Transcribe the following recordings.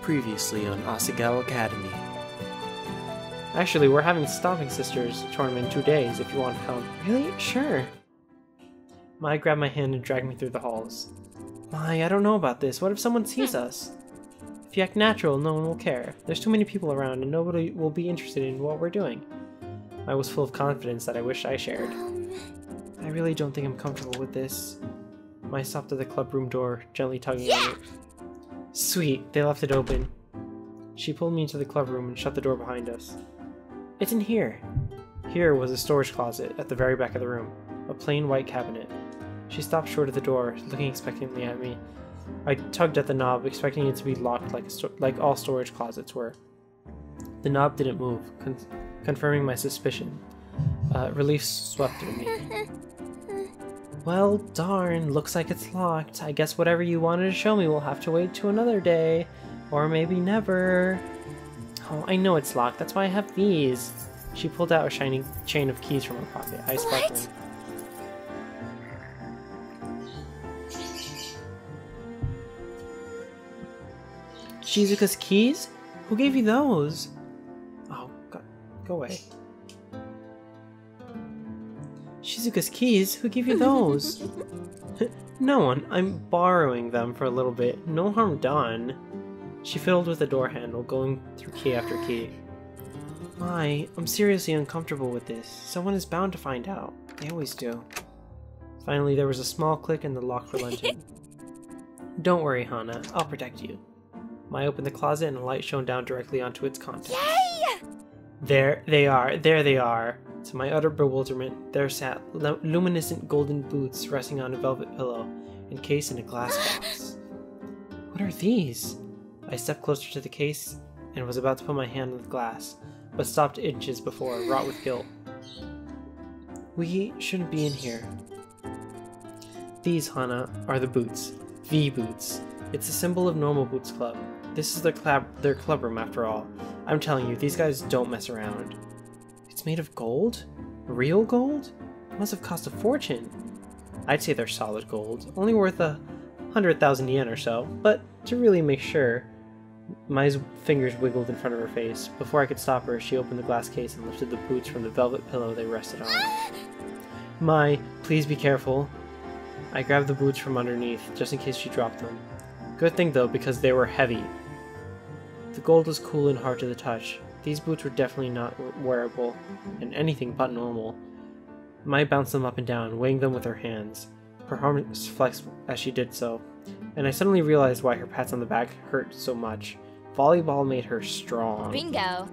Previously on Asagao Academy. Actually, we're having Stomping Sisters tournament in 2 days if you want to come. Really? Sure. Mai grabbed my hand and dragged me through the halls. Mai, I don't know about this. What if someone sees us? If you act natural, no one will care. There's too many people around and nobody will be interested in what we're doing. Mai was full of confidence that I wish I shared. I really don't think I'm comfortable with this. Mai stopped at the club room door, gently tugging on it. Sweet, they left it open. She pulled me into the club room and shut the door behind us. It's in here. Here was a storage closet at the very back of the room, a plain white cabinet. She stopped short of the door, looking expectantly at me. I tugged at the knob, expecting it to be locked like all storage closets were. The knob didn't move, confirming my suspicion. Relief swept through me. Well, darn, looks like it's locked. I guess whatever you wanted to show me will have to wait to another day. Or maybe never. Oh, I know it's locked, that's why I have these. She pulled out a shiny chain of keys from her pocket, eyes sparkling. Shizuka's keys? Who gave you those? Oh, God, go away. Shizuka's keys? Who gave you those? No one. I'm borrowing them for a little bit. No harm done. She fiddled with the door handle, going through key after key. I'm seriously uncomfortable with this. Someone is bound to find out. They always do. Finally, there was a small click and the lock relented. Don't worry, Hana. I'll protect you. Mai opened the closet and a light shone down directly onto its contents. Yay! There they are. To my utter bewilderment, there sat luminescent golden boots resting on a velvet pillow, encased in a glass box. What are these? I stepped closer to the case and was about to put my hand on the glass, but stopped inches before, wrought with guilt. We shouldn't be in here. These, Hana, are the boots. V-Boots. It's a symbol of Normal Boots Club. This is their club room, after all. I'm telling you, these guys don't mess around. It's made of gold? Real gold? It must have cost a fortune. I'd say they're solid gold, only worth 100,000 yen or so, but to really make sure, Mai's fingers wiggled in front of her face. Before I could stop her, she opened the glass case and lifted the boots from the velvet pillow they rested on. Mai, please be careful. I grabbed the boots from underneath, just in case she dropped them. Good thing though, because they were heavy. The gold was cool and hard to the touch. These boots were definitely not wearable, and anything but normal. Mai bounced them up and down, weighing them with her hands. Her arms flexed as she did so, and I suddenly realized why her pats on the back hurt so much. Volleyball made her strong. Bingo!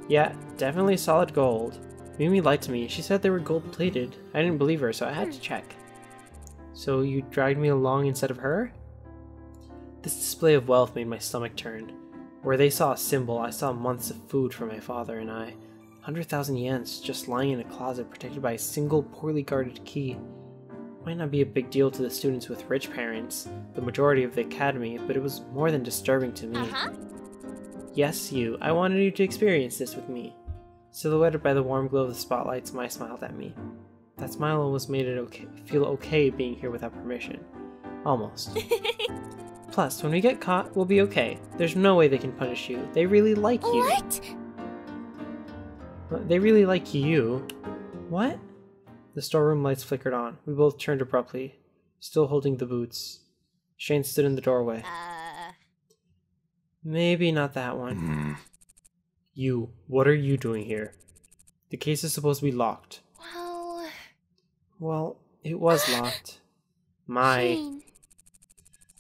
Yeah, definitely solid gold. Mimi lied to me. She said they were gold-plated. I didn't believe her, so I had to check. So you dragged me along instead of her? This display of wealth made my stomach turn. Where they saw a symbol, I saw months of food for my father and I. 100,000 yens just lying in a closet protected by a single poorly guarded key. Might not be a big deal to the students with rich parents, the majority of the academy, but it was more than disturbing to me. Yes, you. I wanted you to experience this with me. Silhouetted by the warm glow of the spotlights, Mai smiled at me. That smile almost made it feel okay being here without permission. Almost. Plus, when we get caught, we'll be okay. There's no way they can punish you. They really like you. What? They really like you. What? The storeroom lights flickered on. We both turned abruptly, still holding the boots. Shane stood in the doorway. Maybe not that one. You, what are you doing here? The case is supposed to be locked. Well, it was locked. Mai. Shane.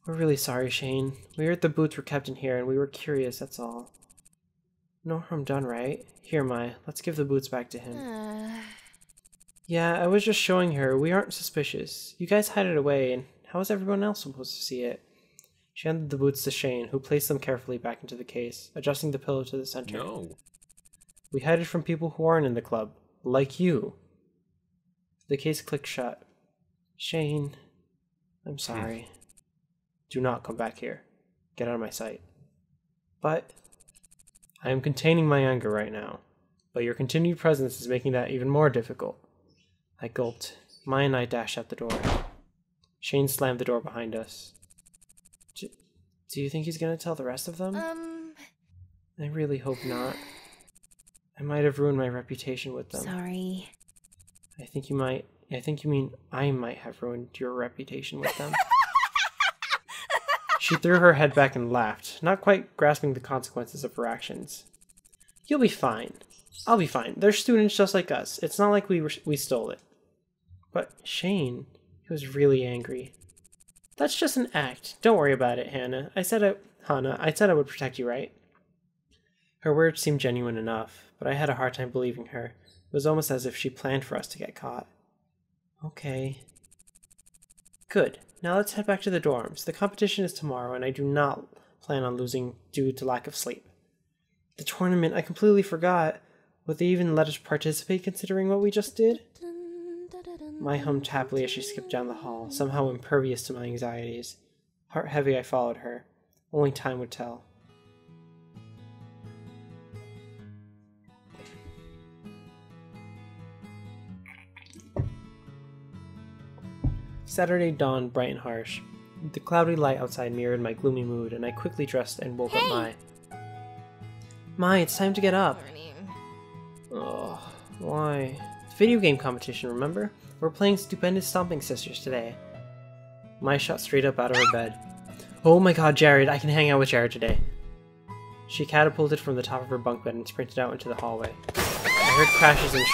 We're really sorry, Shane. We heard the boots were kept in here and we were curious, that's all. No harm done, right? Here, Mai, let's give the boots back to him. Yeah, I was just showing her. We aren't suspicious. You guys hide it away, and how is everyone else supposed to see it? She handed the boots to Shane, who placed them carefully back into the case, adjusting the pillow to the center. No. We hide it from people who aren't in the club, like you. The case clicked shut. Shane, I'm sorry. Do not come back here. Get out of my sight. But I am containing my anger right now, but your continued presence is making that even more difficult. I gulped. Mai and I dashed out the door. Shane slammed the door behind us. Do you think he's gonna tell the rest of them? I really hope not. I might have ruined my reputation with them. Sorry. I think you mean I might have ruined your reputation with them. She threw her head back and laughed, not quite grasping the consequences of her actions. You'll be fine. I'll be fine. They're students just like us. It's not like we stole it. But Shane, he was really angry. That's just an act. Don't worry about it, Hannah. I said I would protect you, right? Her words seemed genuine enough, but I had a hard time believing her. It was almost as if she planned for us to get caught. Okay. Good. Now let's head back to the dorms. The competition is tomorrow, and I do not plan on losing due to lack of sleep. The tournament, I completely forgot. Would they even let us participate considering what we just did? Mai hummed happily as she skipped down the hall, somehow impervious to my anxieties. Heart heavy, I followed her. Only time would tell. Saturday dawned bright and harsh. The cloudy light outside mirrored my gloomy mood, and I quickly dressed and woke up Mai. Mai, it's time to get up. Oh, why? It's video game competition, remember? We're playing Stupendous Stomping Sisters today. Mai shot straight up out of her bed. Oh my god, Jared, I can hang out with Jared today. She catapulted from the top of her bunk bed and sprinted out into the hallway. I heard crashes and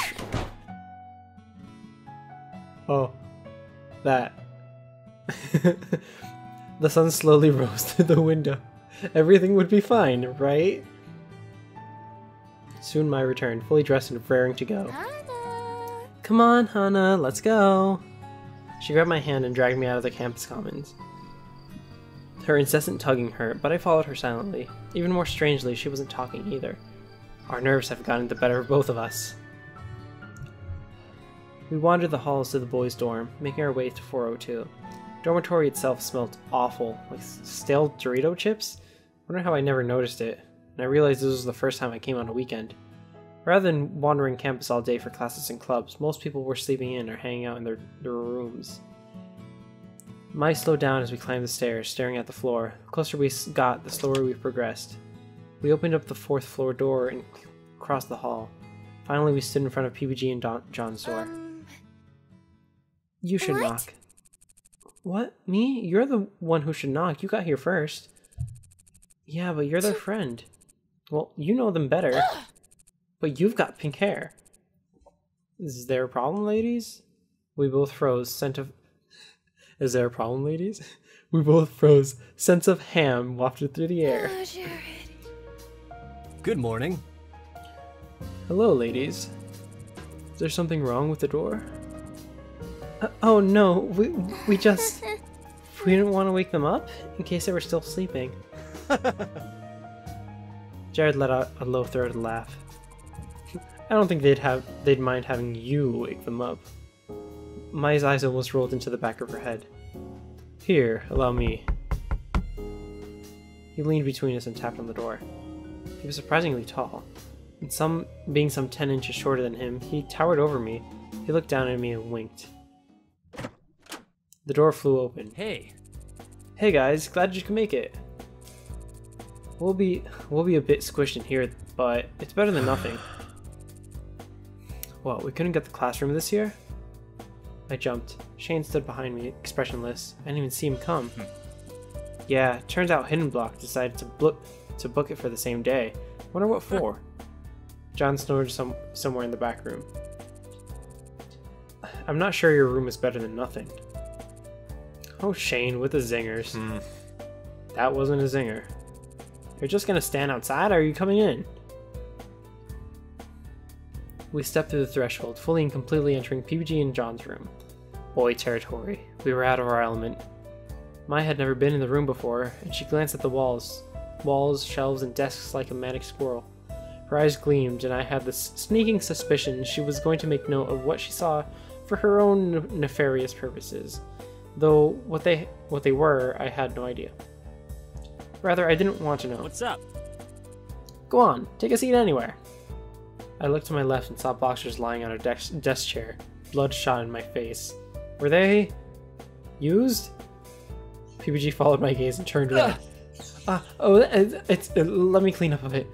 Oh. That. The sun slowly rose through the window. Everything would be fine, right? Soon Mai returned, fully dressed and raring to go. Hannah. Come on, Hannah, let's go. She grabbed my hand and dragged me out of the campus commons. Her incessant tugging hurt, but I followed her silently. Even more strangely, she wasn't talking either. Our nerves have gotten the better of both of us. We wandered the halls to the boys' dorm, making our way to 402. Dormitory itself smelled awful, like stale Dorito chips. Wonder how I never noticed it, and I realized this was the first time I came on a weekend. Rather than wandering campus all day for classes and clubs, most people were sleeping in or hanging out in their rooms. Mai slowed down as we climbed the stairs, staring at the floor. The closer we got, the slower we progressed. We opened up the 4th floor door and crossed the hall. Finally, we stood in front of PBG and John's door. You should knock. What? Me? You're the one who should knock. You got here first. Yeah, but you're their friend. Well, you know them better. But you've got pink hair. Is there a problem, ladies? We both froze. Is there a problem, ladies? We both froze. Scents of ham wafted through the air. Oh, Jared. Good morning. Hello, ladies. Is there something wrong with the door? Oh no, we just... We didn't want to wake them up, in case they were still sleeping. Jared let out a low-throated laugh. I don't think they'd mind having you wake them up. Mai's eyes almost rolled into the back of her head. Here, allow me. He leaned between us and tapped on the door. He was surprisingly tall. And being some 10 inches shorter than him, he towered over me. He looked down at me and winked. The door flew open. Hey. Hey guys, glad you can make it. We'll be a bit squished in here, but it's better than nothing. What, we couldn't get the classroom this year? I jumped. Shane stood behind me, expressionless. I didn't even see him come. Yeah, turns out Hidden Block decided to book it for the same day. Wonder what for? John snored somewhere in the back room. I'm not sure your room is better than nothing. Oh, Shane with the zingers. That wasn't a zinger. You're just gonna stand outside, or are you coming in? We stepped through the threshold, fully and completely entering PBG and John's room. Boy territory. We were out of our element. Mai had never been in the room before, and she glanced at the walls, shelves, and desks like a manic squirrel. Her eyes gleamed, and I had this sneaking suspicion she was going to make note of what she saw for her own nefarious purposes. Though what they were, I had no idea. Rather, I didn't want to know. What's up? Go on, take a seat anywhere. I looked to my left and saw boxers lying on a desk chair, blood shot in my face. Were they used? PBG followed my gaze and turned red. Let me clean up a bit.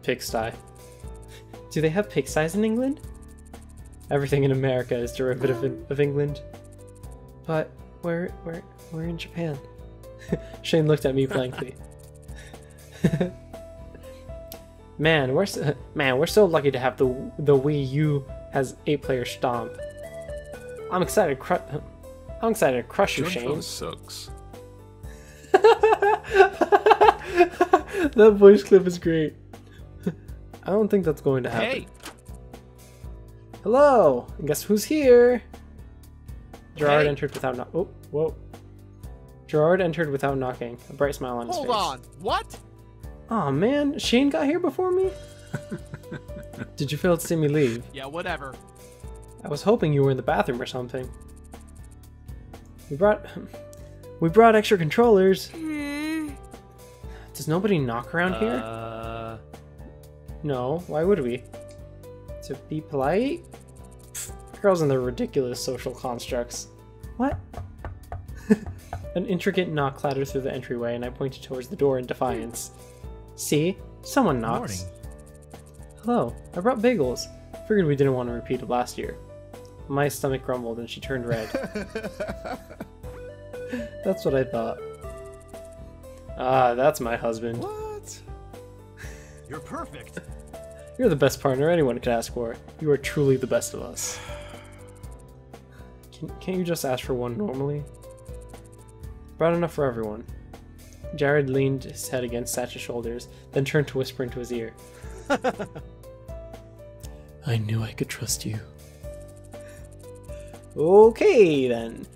Pigsty. Do they have pigsties in England? Everything in America is derivative of England. But we're in Japan. Shane looked at me blankly. Man, we're so lucky to have the Wii U has 8-player Stomp. I'm excited to crush you, Shane. Sucks. That voice clip is great. I don't think that's going to happen. Hey. Hello! And guess who's here? Gerard Hey. entered without Oh, whoa. Gerard entered without knocking, a bright smile on his face. Hold on. What? Aw, man, Shane got here before me? Did you fail to see me leave? Yeah, whatever. I was hoping you were in the bathroom or something. We brought extra controllers. Does nobody knock around here? No, why would we? To be polite? Pfft, girls and their ridiculous social constructs. What? An intricate knock clattered through the entryway, and I pointed towards the door in defiance. See? Someone knocks. Hello, I brought bagels. Figured we didn't want to repeat of last year. My stomach grumbled and she turned red. That's what I thought. Ah, that's my husband. What? You're perfect. You're the best partner anyone could ask for. You are truly the best of us. Can't you just ask for one normally? Brought enough for everyone. Jared leaned his head against Satch's shoulders, then turned to whisper into his ear. I knew I could trust you. Okay, then.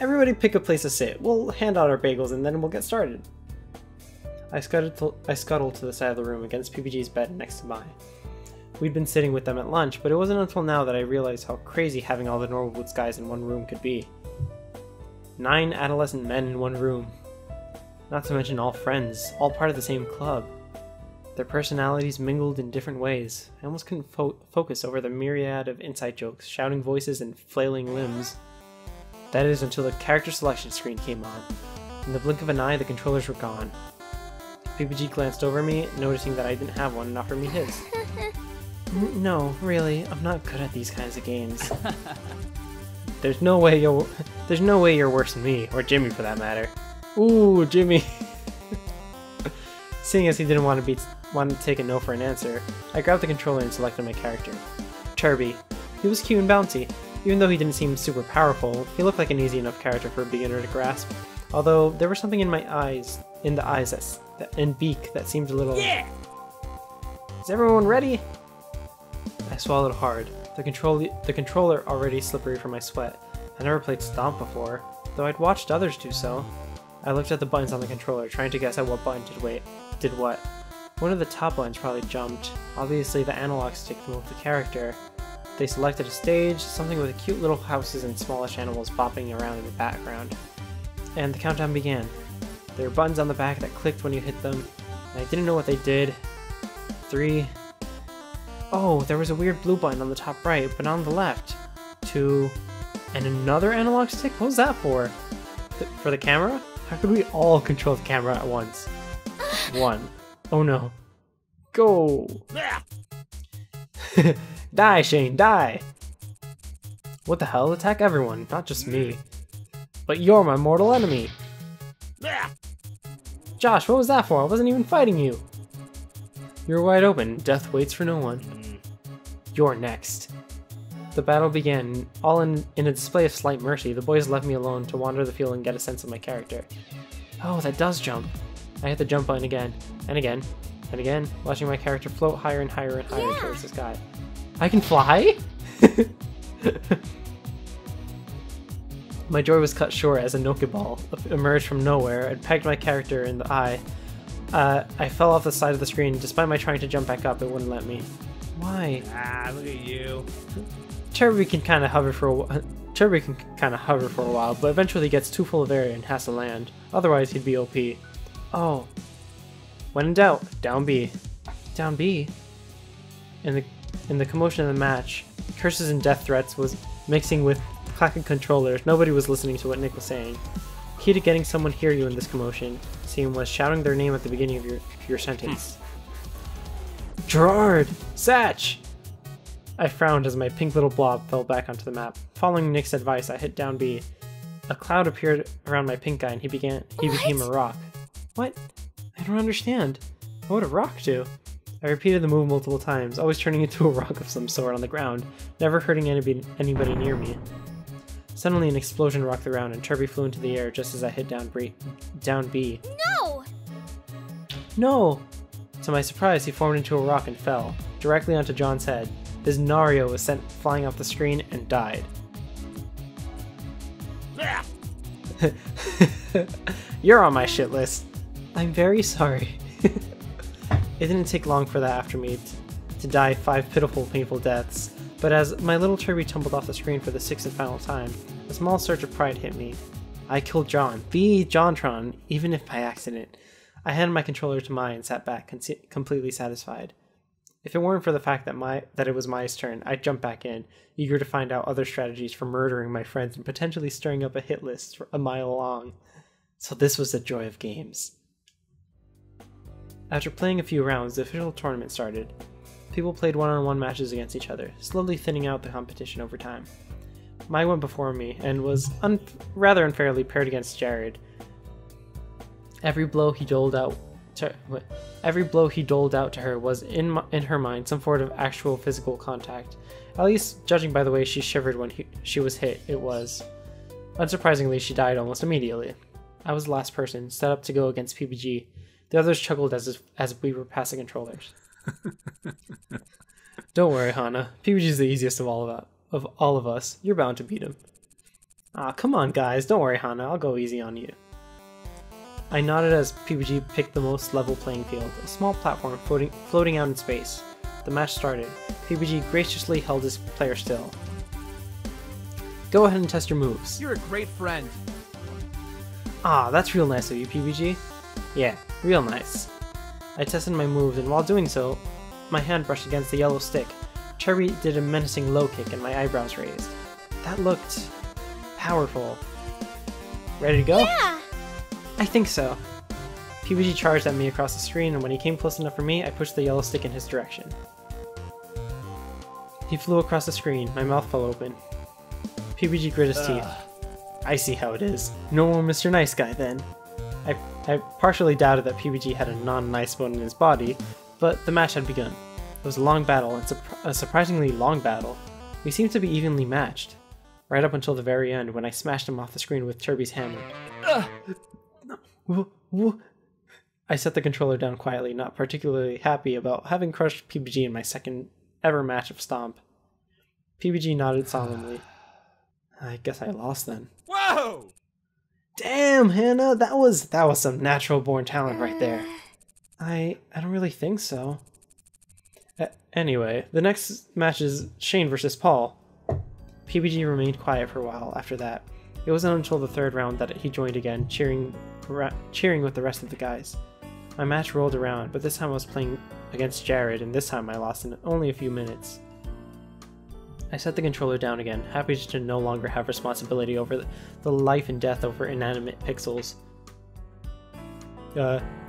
Everybody pick a place to sit. We'll hand out our bagels and then we'll get started. I scuttled to the side of the room against PPG's bed next to mine. We'd been sitting with them at lunch, but it wasn't until now that I realized how crazy having all the Norwood's guys in one room could be. 9 adolescent men in one room. Not to mention all friends, all part of the same club. Their personalities mingled in different ways. I almost couldn't focus over the myriad of inside jokes, shouting voices, and flailing limbs. That is until the character selection screen came on. In the blink of an eye, the controllers were gone. PPG glanced over me, noticing that I didn't have one, and offered me his. No, really, I'm not good at these kinds of games. There's no way you're worse than me, or Jimmy for that matter. Ooh, Jimmy. Seeing as he didn't want to take a no for an answer, I grabbed the controller and selected my character. Turby. He was cute and bouncy. Even though he didn't seem super powerful, he looked like an easy enough character for a beginner to grasp. Although there was something in the eyes and beak that seemed a little. Yeah. Is everyone ready? I swallowed hard. The controller already slippery from my sweat. I never played Stomp before, though I'd watched others do so. I looked at the buttons on the controller, trying to guess at what button did what. One of the top buttons probably jumped. Obviously the analog stick moved the character. They selected a stage, something with cute little houses and smallish animals bopping around in the background. And the countdown began. There were buttons on the back that clicked when you hit them, and I didn't know what they did. 3. Oh, there was a weird blue button on the top right, but not on the left. 2. And another analog stick? What was that for? For the camera? How could we all control the camera at once? 1. Oh no. Go! Die, Shane, die! What the hell? Attack everyone, not just me. But you're my mortal enemy! Josh, what was that for? I wasn't even fighting you! You're wide open. Death waits for no one. You're next. The battle began. All in a display of slight mercy, the boys left me alone to wander the field and get a sense of my character. Oh, that does jump. I hit the jump button again, and again, and again, watching my character float higher and higher and higher towards the sky. I can fly?! My joy was cut short as a Nokia ball emerged from nowhere and pegged my character in the eye. I fell off the side of the screen. Despite my trying to jump back up, it wouldn't let me. Why? Ah, look at you. Turby can kind of hover for a while, but eventually gets too full of air and has to land. Otherwise, he'd be OP. Oh. When in doubt, down B. Down B? In the commotion of the match, curses and death threats was mixing with clacking controllers. Nobody was listening to what Nick was saying. Key to getting someone hear you in this commotion scene was shouting their name at the beginning of your sentence. Gerard! Satch! I frowned as my pink little blob fell back onto the map. Following Nick's advice, I hit down B. A cloud appeared around my pink guy and he became a rock. What? I don't understand. What would a rock do? I repeated the move multiple times, always turning into a rock of some sort on the ground, never hurting anybody near me. Suddenly an explosion rocked the ground and Kirby flew into the air just as I hit down B. No! No! To my surprise, he formed into a rock and fell, directly onto John's head. His Nario was sent flying off the screen and died. You're on my shit list. I'm very sorry. It didn't take long for that after me to die 5 pitiful, painful deaths, but as my little Kirby tumbled off the screen for the 6th and final time, a small surge of pride hit me. I killed John. The Jontron, even if by accident. I handed my controller to Mai and sat back, completely satisfied. If it weren't for the fact that it was Mai's turn, I'd jump back in, eager to find out other strategies for murdering my friends and potentially stirring up a hit list a mile long. So this was the joy of games. After playing a few rounds, the official tournament started. People played one-on-one matches against each other, slowly thinning out the competition over time. Mai went before me and was rather unfairly paired against Jared. Every blow he doled out to her was, in her mind, some sort of actual physical contact. At least, judging by the way she shivered when she was hit, it was. Unsurprisingly, she died almost immediately. I was the last person, set up to go against PBG. The others chuckled as we were passing controllers. Don't worry, Hana. PBG's the easiest of all of us. You're bound to beat him. Aw, come on, guys. Don't worry, Hana. I'll go easy on you. I nodded as PBG picked the most level playing field, a small platform floating out in space. The match started. PBG graciously held his player still. Go ahead and test your moves. You're a great friend. Ah, that's real nice of you, PBG. Yeah, real nice. I tested my moves, and while doing so, my hand brushed against the yellow stick. Cherry did a menacing low kick and my eyebrows raised. That looked powerful. Ready to go? Yeah! I think so. PBG charged at me across the screen, and when he came close enough for me, I pushed the yellow stick in his direction. He flew across the screen, my mouth fell open. PBG grit his teeth. I see how it is. No more Mr. Nice Guy then. I partially doubted that PBG had a non-nice bone in his body, but the match had begun. It was a long battle, and a surprisingly long battle. We seemed to be evenly matched, right up until the very end when I smashed him off the screen with Kirby's hammer. I set the controller down quietly, not particularly happy about having crushed PBG in my second ever match of Stomp. PBG nodded solemnly. I guess I lost then. Whoa! Damn, Hannah, that was some natural born talent right there. I don't really think so. Anyway, the next match is Shane versus Paul. PBG remained quiet for a while after that. It wasn't until the third round that he joined again, cheering with the rest of the guys. My match rolled around, but this time I was playing against Jared, and this time I lost in only a few minutes. I set the controller down again, happy to no longer have responsibility over the life and death over inanimate pixels.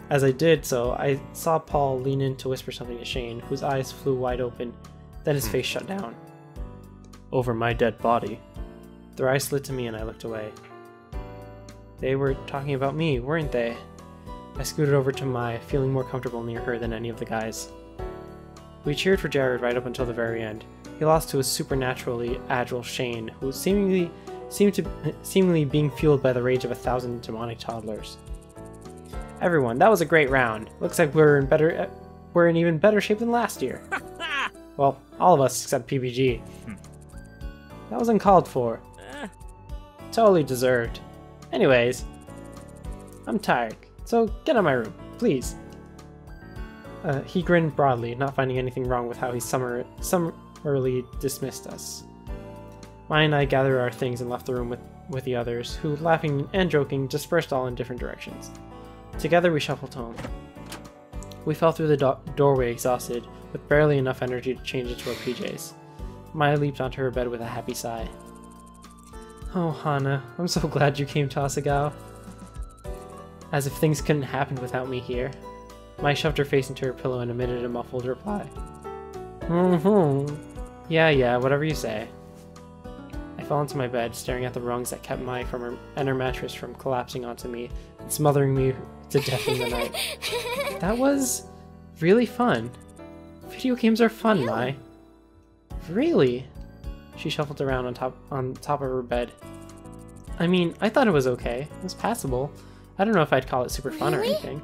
As I did so, I saw Paul lean in to whisper something to Shane, whose eyes flew wide open, then his face shut down. Over my dead body. Their eyes slid to me and I looked away. They were talking about me, weren't they? I scooted over to Mai, feeling more comfortable near her than any of the guys. We cheered for Jared right up until the very end. He lost to a supernaturally agile Shane, who seemingly being fueled by the rage of 1,000 demonic toddlers. Everyone, that was a great round. Looks like we're in even better shape than last year. Well, all of us except PBG. That was uncalled for. Totally deserved. Anyways, I'm tired, so get out of my room, please. He grinned broadly, not finding anything wrong with how he summarily dismissed us. Mai and I gathered our things and left the room with the others, who, laughing and joking, dispersed all in different directions. Together we shuffled home. We fell through the doorway exhausted, with barely enough energy to change into our PJs. Mai leaped onto her bed with a happy sigh. Oh, Hana, I'm so glad you came to Asagao. As if things couldn't happen without me here. Mai shoved her face into her pillow and emitted a muffled reply. Yeah, whatever you say. I fell into my bed, staring at the rungs that kept Mai and her mattress from collapsing onto me and smothering me to death in the night. That was really fun. Video games are fun, Mai. Really? She shuffled around on top of her bed. I mean, I thought it was okay. It was passable. I don't know if I'd call it super fun or anything.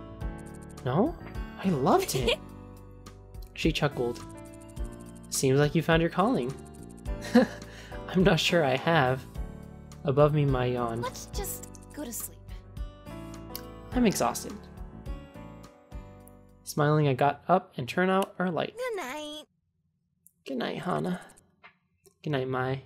No? I loved it. She chuckled. Seems like you found your calling. I'm not sure I have. Above me, Mai yawned. Let's just go to sleep. I'm exhausted. Smiling, I got up and turned out our light. Good night. Good night, Hana. Good night, Mai.